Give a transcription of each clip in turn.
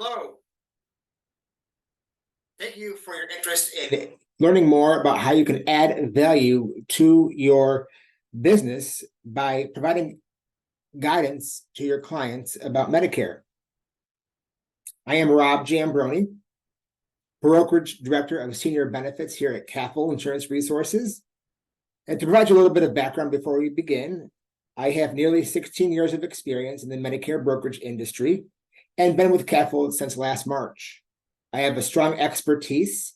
Hello. Thank you for your interest in learning more about how you can add value to your business by providing guidance to your clients about Medicare. I am Rob Giambroni, Brokerage Director of Senior Benefits here at CAFL Insurance Resources. And to provide you a little bit of background before we begin, I have nearly 16 years of experience in the Medicare brokerage industry and been with CAFL since last March. I have a strong expertise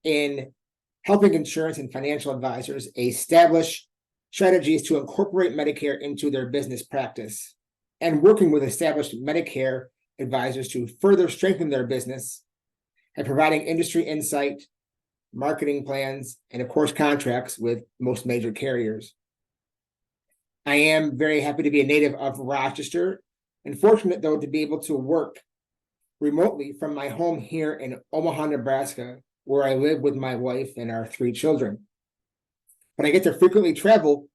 in helping insurance and financial advisors establish strategies to incorporate Medicare into their business practice and working with established Medicare advisors to further strengthen their business and providing industry insight, marketing plans, and of course, contracts with most major carriers. I am very happy to be a native of Rochester and fortunate, though, to be able to work remotely from my home here in Omaha, Nebraska, where I live with my wife and our 3 children. But I get to frequently travel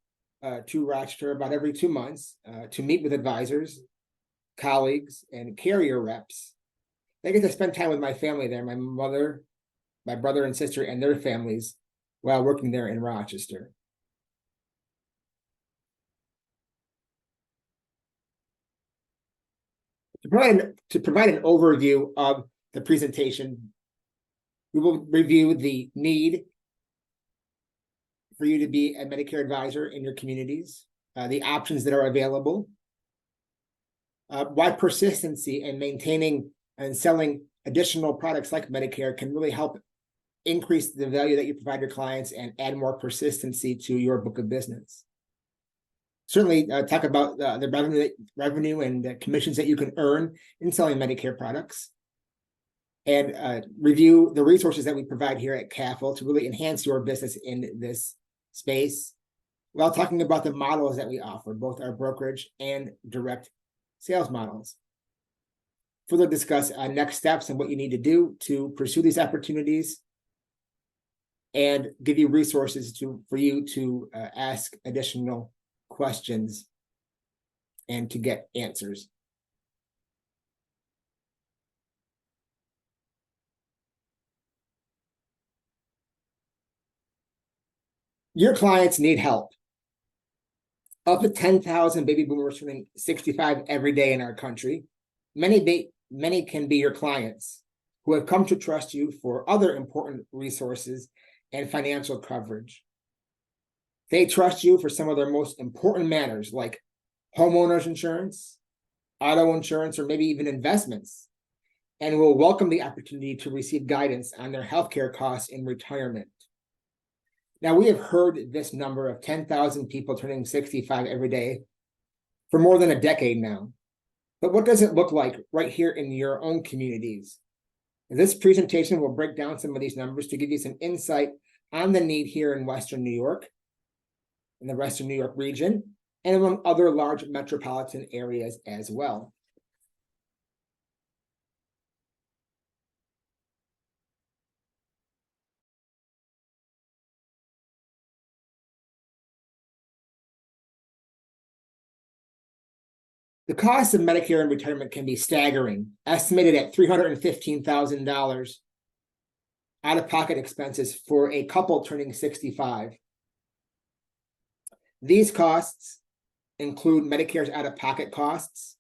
to Rochester about every 2 months to meet with advisors, colleagues, and carrier reps. I get to spend time with my family there, my mother, my brother and sister, and their families while working there in Rochester. To provide an overview of the presentation, we will review the need for you to be a Medicare advisor in your communities, the options that are available, why persistency and maintaining and selling additional products like Medicare can really help increase the value that you provide your clients and add more persistency to your book of business. Certainly talk about the revenue and the commissions that you can earn in selling Medicare products, and review the resources that we provide here at CAFL to really enhance your business in this space, while talking about the models that we offer, both our brokerage and direct sales models. Further discuss next steps and what you need to do to pursue these opportunities, and give you resources for you to ask additional questions and to get answers. Your clients need help. Of the 10,000 baby boomers turning 65 every day in our country, many can be your clients who have come to trust you for other important resources and financial coverage. They trust you for some of their most important matters like homeowners insurance, auto insurance, or maybe even investments, and will welcome the opportunity to receive guidance on their healthcare costs in retirement. Now, we have heard this number of 10,000 people turning 65 every day for more than a decade now. But what does it look like right here in your own communities? This presentation will break down some of these numbers to give you some insight on the need here in Western New York, in the Western New York region, and among other large metropolitan areas as well. The cost of Medicare and retirement can be staggering, estimated at $315,000 out-of-pocket expenses for a couple turning 65. These costs include Medicare's out-of-pocket costs,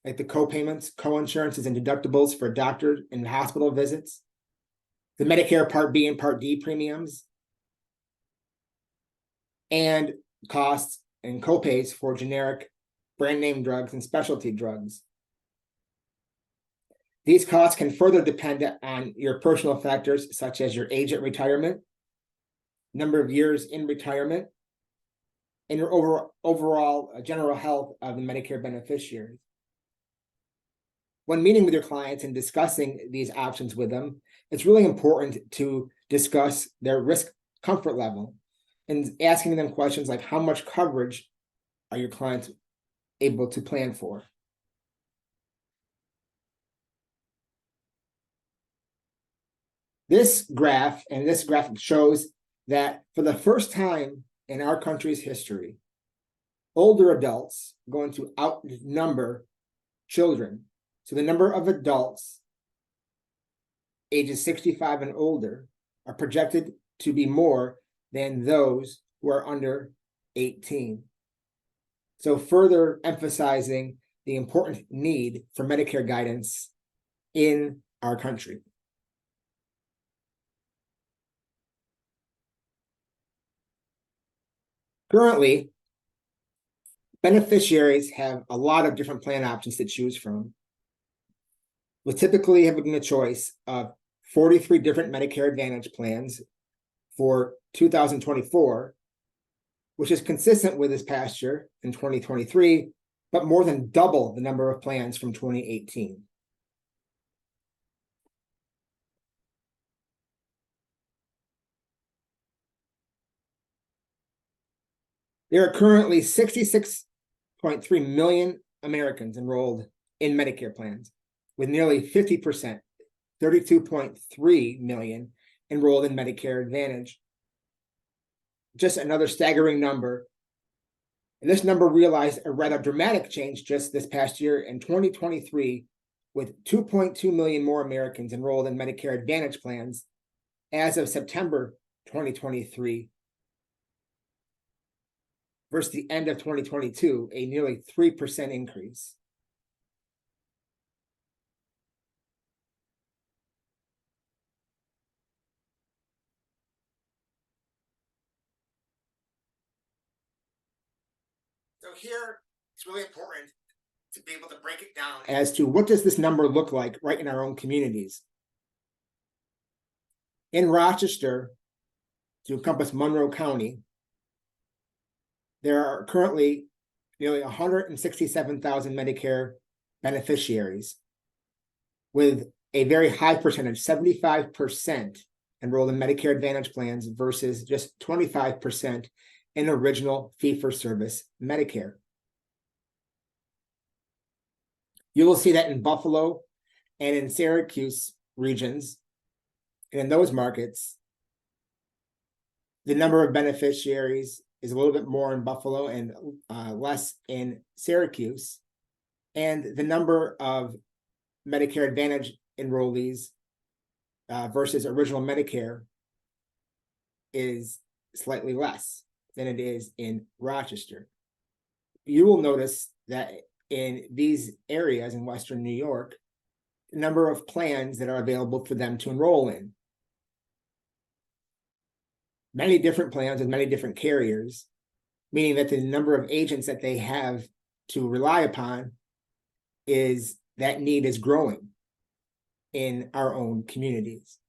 like the co-payments, co-insurances, and deductibles for doctor and hospital visits, the Medicare Part B and Part D premiums, and costs and co-pays for generic brand name drugs and specialty drugs. These costs can further depend on your personal factors such as your age at retirement, number of years in retirement, and your overall general health of the Medicare beneficiaries. When meeting with your clients and discussing these options with them, it's really important to discuss their risk comfort level and asking them questions like, how much coverage are your clients able to plan for? This graph shows that for the first time in our country's history, older adults going to outnumber children So the number of adults ages 65 and older are projected to be more than those who are under 18. So further emphasizing the important need for Medicare guidance in our country. Currently, beneficiaries have a lot of different plan options to choose from, with typically having a choice of 43 different Medicare Advantage plans for 2024, which is consistent with this past year in 2023, but more than double the number of plans from 2018. There are currently 66.3 million Americans enrolled in Medicare plans, with nearly 50%, 32.3 million, enrolled in Medicare Advantage. Just another staggering number. And this number realized a rather dramatic change just this past year in 2023, with 2.2 million more Americans enrolled in Medicare Advantage plans as of September 2023 versus the end of 2022, a nearly 3% increase. So here, it's really important to be able to break it down as to what does this number look like right in our own communities. In Rochester, to encompass Monroe County, there are currently nearly 167,000 Medicare beneficiaries, with a very high percentage, 75%, enrolled in Medicare Advantage plans versus just 25% in original fee-for-service Medicare. You will see that in Buffalo and in Syracuse regions, and in those markets, the number of beneficiaries is a little bit more in Buffalo and less in Syracuse. And the number of Medicare Advantage enrollees versus original Medicare is slightly less than it is in Rochester. You will notice that in these areas in Western New York, the number of plans that are available for them to enroll in. Many different plans with many different carriers, meaning that the number of agents that they have to rely upon that need is growing in our own communities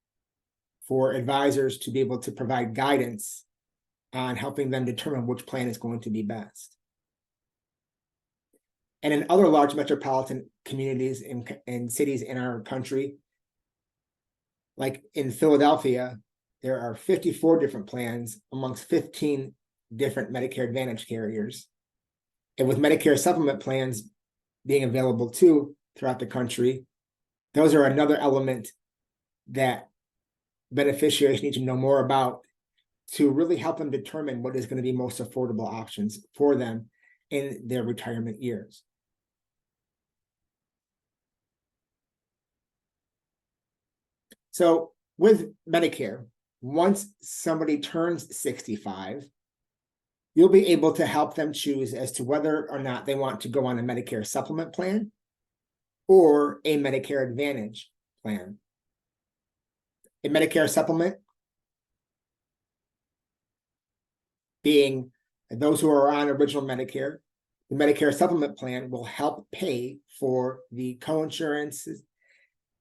for advisors to be able to provide guidance on helping them determine which plan is going to be best. And in other large metropolitan communities and cities in our country, like in Philadelphia, there are 54 different plans amongst 15 different Medicare Advantage carriers. And with Medicare supplement plans being available too throughout the country, those are another element that beneficiaries need to know more about to really help them determine what is going to be most affordable options for them in their retirement years. So with Medicare, once somebody turns 65, you'll be able to help them choose as to whether or not they want to go on a Medicare supplement plan or a Medicare Advantage plan. A Medicare supplement being those who are on original Medicare, the Medicare supplement plan will help pay for the coinsurances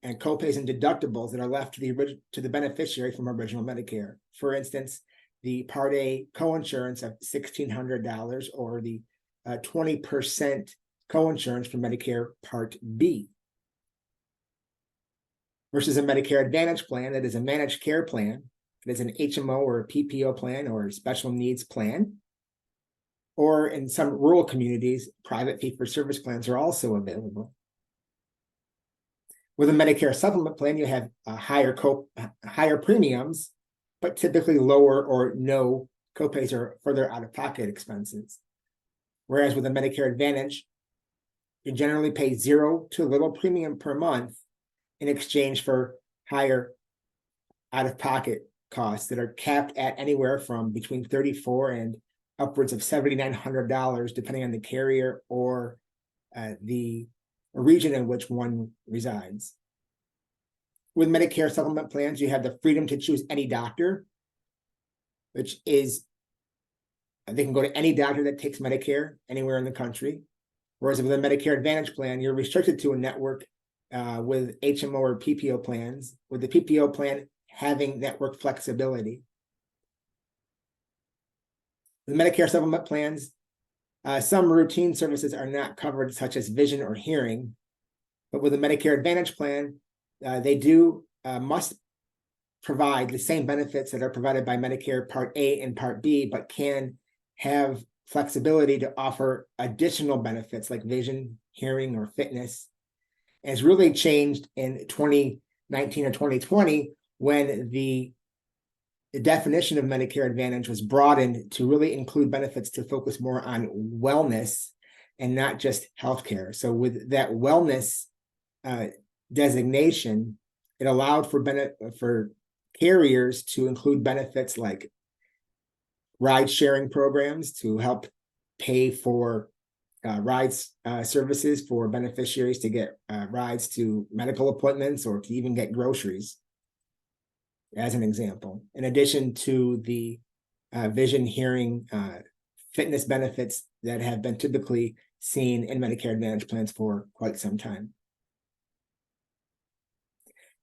and copays and deductibles that are left to the beneficiary from original Medicare. For instance, the Part A coinsurance of $1,600 or the 20% coinsurance for Medicare Part B versus a Medicare Advantage plan that is a managed care plan. It is an HMO or a PPO plan or a special needs plan. Or in some rural communities, private fee-for-service plans are also available. With a Medicare supplement plan, you have higher premiums, but typically lower or no copays or further out-of-pocket expenses. Whereas with a Medicare Advantage, you generally pay zero to little premium per month in exchange for higher out-of-pocket costs that are capped at anywhere from between $34 and upwards of $7,900, depending on the carrier or the region in which one resides. With Medicare supplement plans, you have the freedom to choose any doctor, which is, they can go to any doctor that takes Medicare anywhere in the country. Whereas with a Medicare Advantage plan, you're restricted to a network with HMO or PPO plans, with the PPO plan having network flexibility. With Medicare supplement plans, some routine services are not covered, such as vision or hearing. But with a Medicare Advantage plan, they must provide the same benefits that are provided by Medicare Part A and Part B, but can have flexibility to offer additional benefits like vision, hearing, or fitness. And it's really changed in 2019 or 2020 when the definition of Medicare Advantage was broadened to really include benefits to focus more on wellness and not just healthcare. So with that wellness designation, it allowed for carriers to include benefits like ride-sharing programs to help pay for rides services for beneficiaries to get rides to medical appointments or to even get groceries, as an example. In addition to the vision, hearing, fitness benefits that have been typically seen in Medicare Advantage plans for quite some time.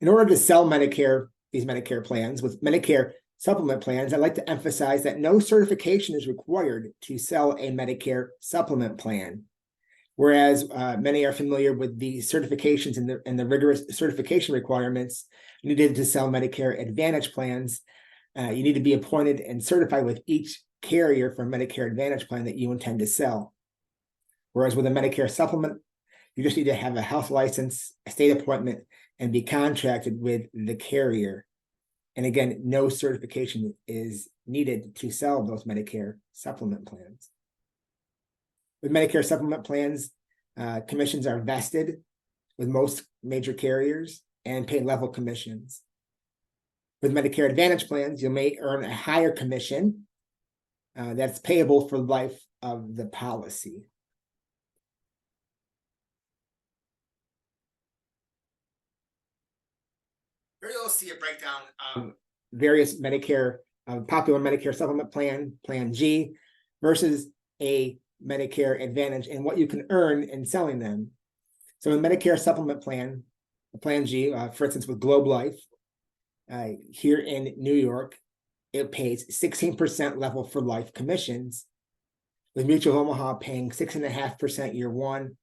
In order to sell these Medicare plans with Medicare supplement plans, I'd like to emphasize that no certification is required to sell a Medicare supplement plan. Whereas many are familiar with the certifications and the rigorous certification requirements needed to sell Medicare Advantage plans, you need to be appointed and certified with each carrier for a Medicare Advantage plan that you intend to sell. Whereas with a Medicare supplement, you just need to have a health license, a state appointment, and be contracted with the carrier. And again, no certification is needed to sell those Medicare supplement plans. With Medicare supplement plans, commissions are vested with most major carriers and pay level commissions. With Medicare Advantage plans, you may earn a higher commission that's payable for the life of the policy. Here you'll see a breakdown of various Medicare, popular Medicare supplement plan, Plan G, versus a Medicare Advantage and what you can earn in selling them. So in Medicare supplement plan, Plan G, for instance, with Globe Life, here in New York, it pays 16% level for life commissions, with Mutual Omaha paying 6.5% year one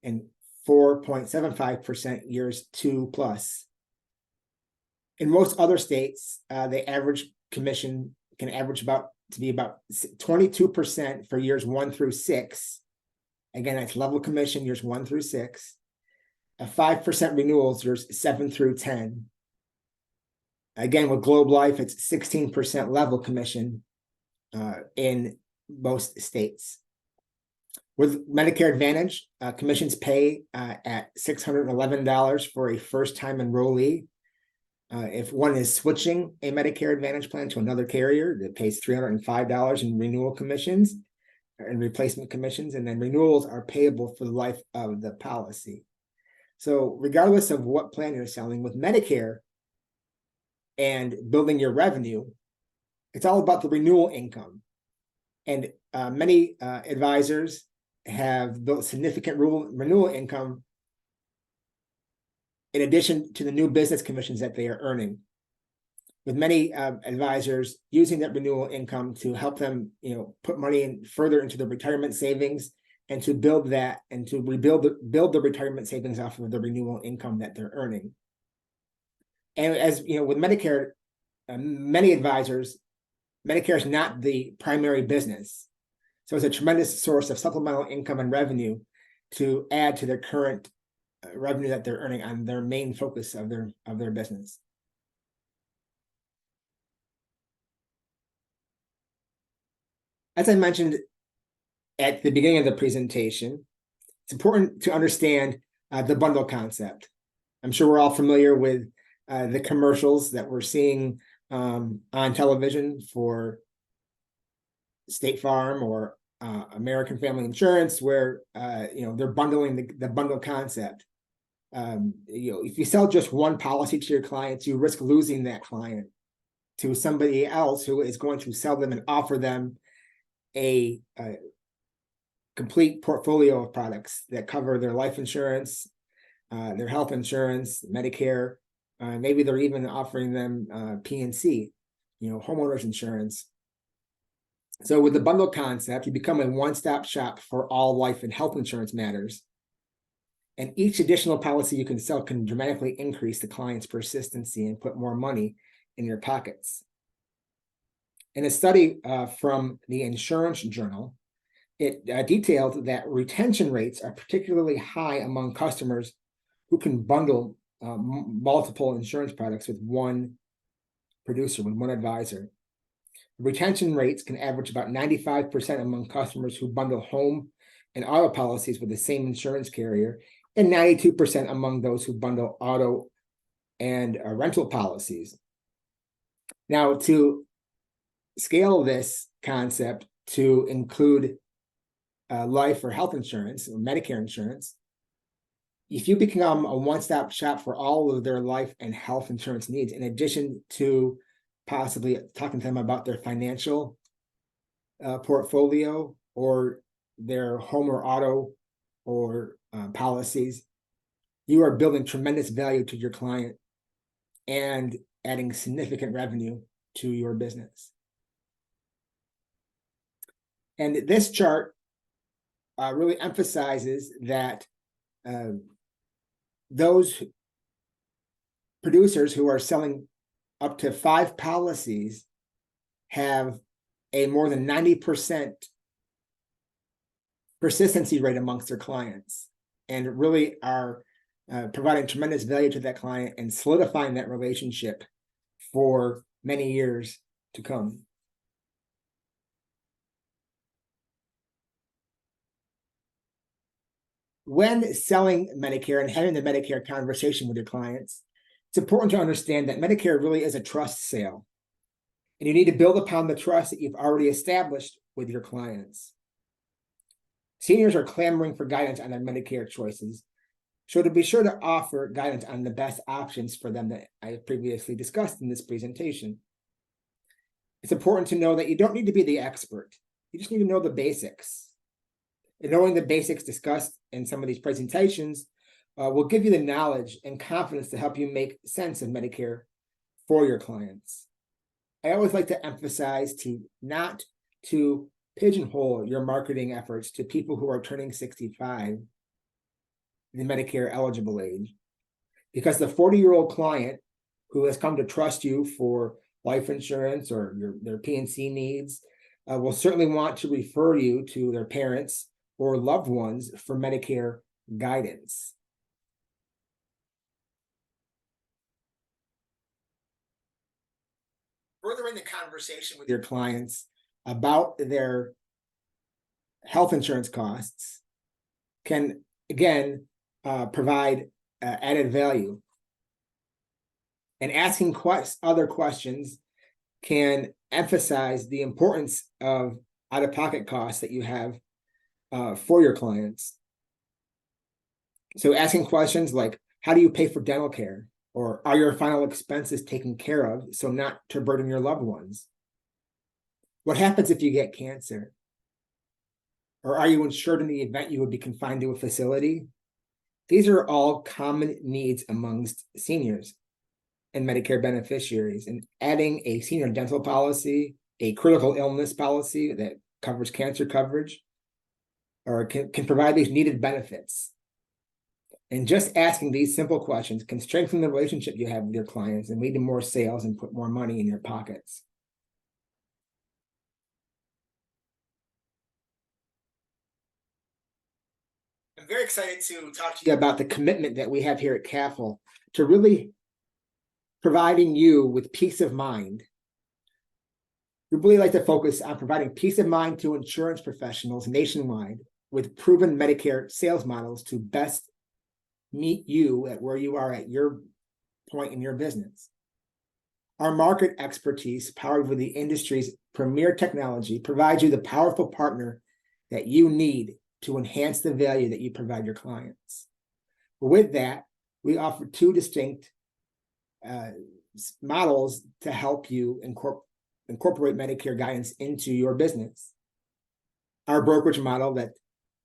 and 4.75% years 2+. In most other states, the average commission can average to be about 22% for years 1 through 6. Again, that's level commission years 1 through 6. A 5% renewals years 7 through 10. Again, with Globe Life, it's 16% level commission in most states. With Medicare Advantage, commissions pay at $611 for a first-time enrollee. If one is switching a Medicare Advantage plan to another carrier, that pays $305 in renewal commissions and replacement commissions, and then renewals are payable for the life of the policy. So regardless of what plan you're selling, with Medicare and building your revenue, it's all about the renewal income. And many advisors have built significant renewal income in addition to the new business commissions that they are earning, with many advisors using that renewal income to help them, put money further into the retirement savings and to build that and to build the retirement savings off of the renewal income that they're earning. And as you know, with Medicare, many advisors, Medicare is not the primary business, so it's a tremendous source of supplemental income and revenue to add to their current revenue that they're earning on their main focus of their business. As I mentioned at the beginning of the presentation, it's important to understand the bundle concept. I'm sure we're all familiar with the commercials that we're seeing on television for State Farm or American Family Insurance, where they're bundling the bundle concept. If you sell just one policy to your clients, you risk losing that client to somebody else who is going to sell them and offer them a complete portfolio of products that cover their life insurance, their health insurance, Medicare. Maybe they're even offering them P&C, homeowners insurance. So with the bundle concept, you become a one-stop shop for all life and health insurance matters. And each additional policy you can sell can dramatically increase the client's persistency and put more money in your pockets. In a study from the Insurance Journal, it detailed that retention rates are particularly high among customers who can bundle multiple insurance products with one producer, with one advisor. Retention rates can average about 95% among customers who bundle home and auto policies with the same insurance carrier, and 92% among those who bundle auto and rental policies. Now, to scale this concept to include life or health insurance or Medicare insurance, if you become a one-stop shop for all of their life and health insurance needs, in addition to possibly talking to them about their financial portfolio or their home or auto or policies, you are building tremendous value to your client and adding significant revenue to your business. And this chart really emphasizes that those producers who are selling up to 5 policies have a more than 90% persistency rate amongst their clients, and really are providing tremendous value to that client and solidifying that relationship for many years to come. When selling Medicare and having the Medicare conversation with your clients, it's important to understand that Medicare really is a trust sale, and you need to build upon the trust that you've already established with your clients. Seniors are clamoring for guidance on their Medicare choices, so to be sure to offer guidance on the best options for them that I previously discussed in this presentation. It's important to know that you don't need to be the expert. You just need to know the basics. And knowing the basics discussed in some of these presentations will give you the knowledge and confidence to help you make sense of Medicare for your clients. I always like to emphasize not to pigeonhole your marketing efforts to people who are turning 65, the Medicare eligible age, because the 40-year-old client who has come to trust you for life insurance or their P&C needs will certainly want to refer you to their parents or loved ones for Medicare guidance. Furthering the conversation with your clients about their health insurance costs can, again, provide added value. And asking other questions can emphasize the importance of out-of-pocket costs that you have for your clients. So asking questions like, how do you pay for dental care? Or are your final expenses taken care of so not to burden your loved ones? What happens if you get cancer? Or are you insured in the event you would be confined to a facility? These are all common needs amongst seniors and Medicare beneficiaries. And adding a senior dental policy, a critical illness policy that covers cancer coverage, or can provide these needed benefits. And just asking these simple questions can strengthen the relationship you have with your clients and lead to more sales and put more money in your pockets. I'm very excited to talk to you about the commitment that we have here at CAFL to really providing you with peace of mind. We really like to focus on providing peace of mind to insurance professionals nationwide with proven Medicare sales models to best meet you at where you are at your point in your business. Our market expertise, powered with the industry's premier technology, provides you the powerful partner that you need to enhance the value that you provide your clients. With that, we offer two distinct models to help you incorporate Medicare guidance into your business. Our brokerage model that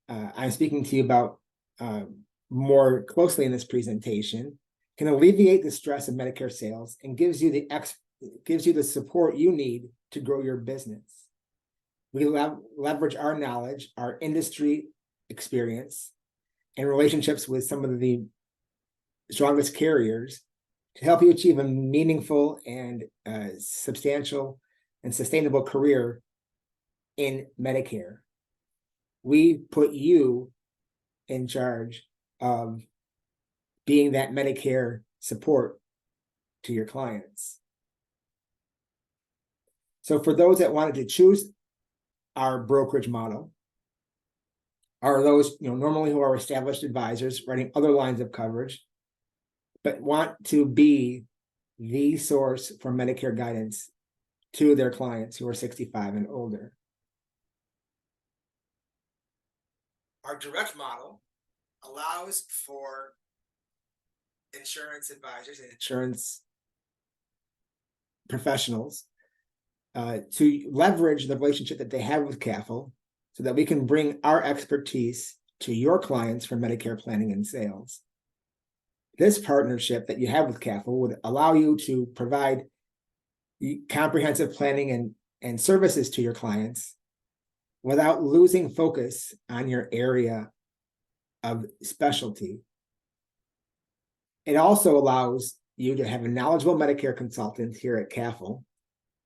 I'm speaking to you about more closely in this presentation can alleviate the stress of Medicare sales and gives you the support you need to grow your business. We leverage our knowledge, our industry experience, and relationships with some of the strongest carriers to help you achieve a meaningful and substantial and sustainable career in Medicare. We put you in charge of being that Medicare support to your clients. So for those that wanted to choose our brokerage model, are those normally who are established advisors writing other lines of coverage, but want to be the source for Medicare guidance to their clients who are 65 and older. Our direct model allows for insurance advisors and insurance professionals to leverage the relationship that they have with CAFL so that we can bring our expertise to your clients for Medicare planning and sales. This partnership that you have with CAFL would allow you to provide comprehensive planning and services to your clients without losing focus on your area of specialty. It also allows you to have a knowledgeable Medicare consultant here at CAFL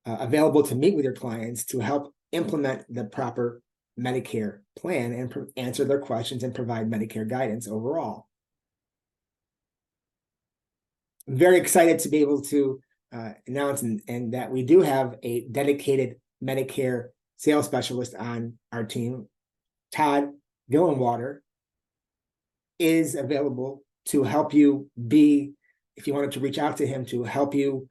available to meet with your clients to help implement the proper Medicare plan and answer their questions and provide Medicare guidance overall. I'm very excited to be able to announce and that we do have a dedicated Medicare sales specialist on our team. Todd Gillenwater is available to help you if you wanted to reach out to him, to help you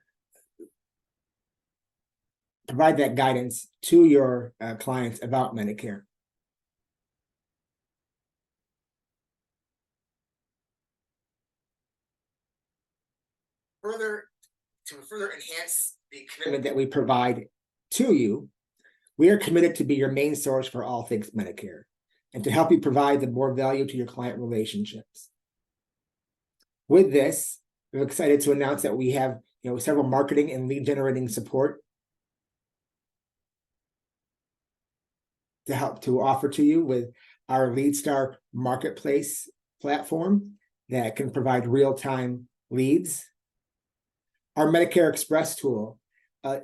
provide that guidance to your clients about Medicare. To further enhance the commitment that we provide to you, we are committed to be your main source for all things Medicare and to help you provide the more value to your client relationships. With this, we're excited to announce that we have several marketing and lead generating support to help to offer to you with our LeadStar marketplace platform that can provide real-time leads. Our Medicare Express tool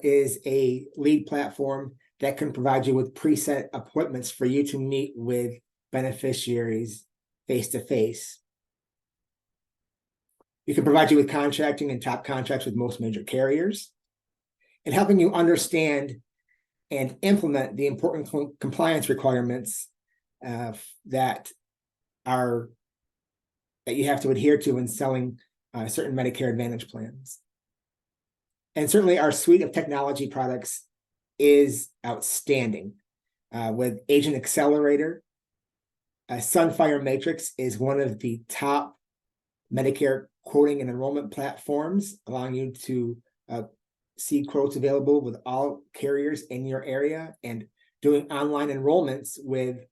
is a lead platform that can provide you with preset appointments for you to meet with beneficiaries face-to-face. We can provide you with contracting and top contracts with most major carriers, and helping you understand and implement the important compliance requirements that you have to adhere to in selling certain Medicare Advantage plans. And certainly our suite of technology products is outstanding. With Agent Accelerator, Sunfire Matrix is one of the top Medicare quoting and enrollment platforms, allowing you to see quotes available with all carriers in your area and doing online enrollments with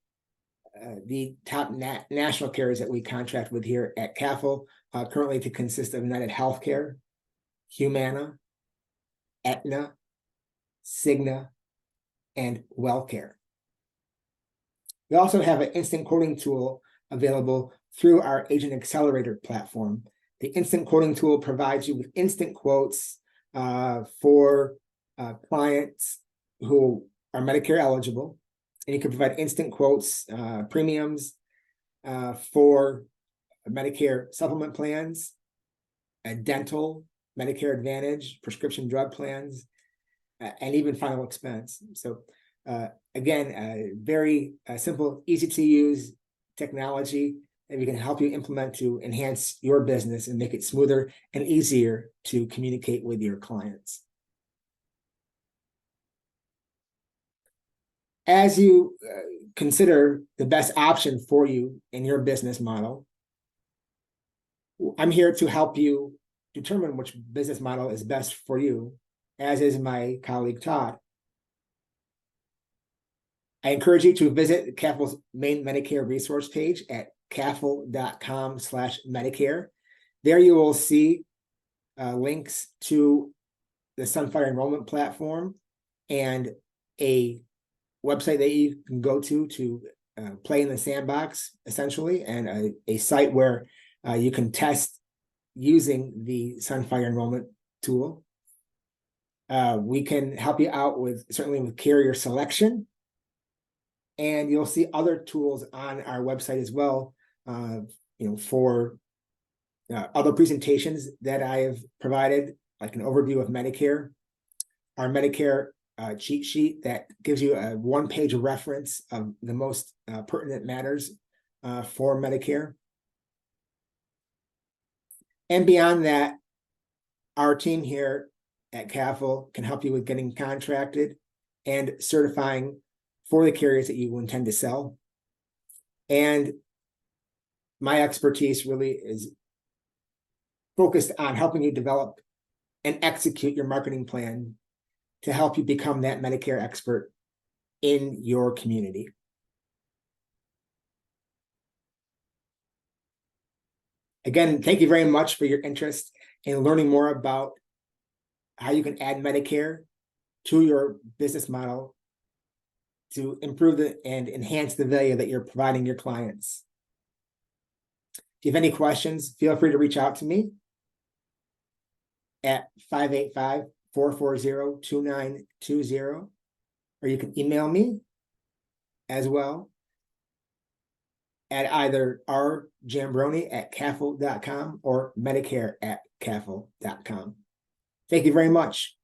the top national carriers that we contract with here at CAFL, currently to consist of United Healthcare, Humana, Aetna, Cigna, and WellCare. We also have an instant quoting tool available through our Agent Accelerator platform. The instant quoting tool provides you with instant quotes for clients who are Medicare eligible, and you can provide instant quotes, premiums for Medicare supplement plans, dental, Medicare Advantage, prescription drug plans, and even final expense. So Again, very simple, easy to use technology that we can help you implement to enhance your business and make it smoother and easier to communicate with your clients. As you consider the best option for you in your business model, I'm here to help you determine which business model is best for you, as is my colleague Todd. I encourage you to visit CAFL's main Medicare resource page at cafl.com/Medicare. There you will see links to the Sunfire enrollment platform and a website that you can go to play in the sandbox, essentially, and a site where you can test using the Sunfire enrollment tool. We can help you out certainly with carrier selection. And you'll see other tools on our website as well, for other presentations that I have provided, like an overview of Medicare, our Medicare cheat sheet that gives you a one-page reference of the most pertinent matters for Medicare. And beyond that, our team here at CAFL can help you with getting contracted and certifying for the carriers that you intend to sell. And my expertise really is focused on helping you develop and execute your marketing plan to help you become that Medicare expert in your community. Again, thank you very much for your interest in learning more about how you can add Medicare to your business model to improve and enhance the value that you're providing your clients. If you have any questions, feel free to reach out to me at 585-440-2920, or you can email me as well at either rjambroni@cafl.com or medicare@cafl.com. Thank you very much.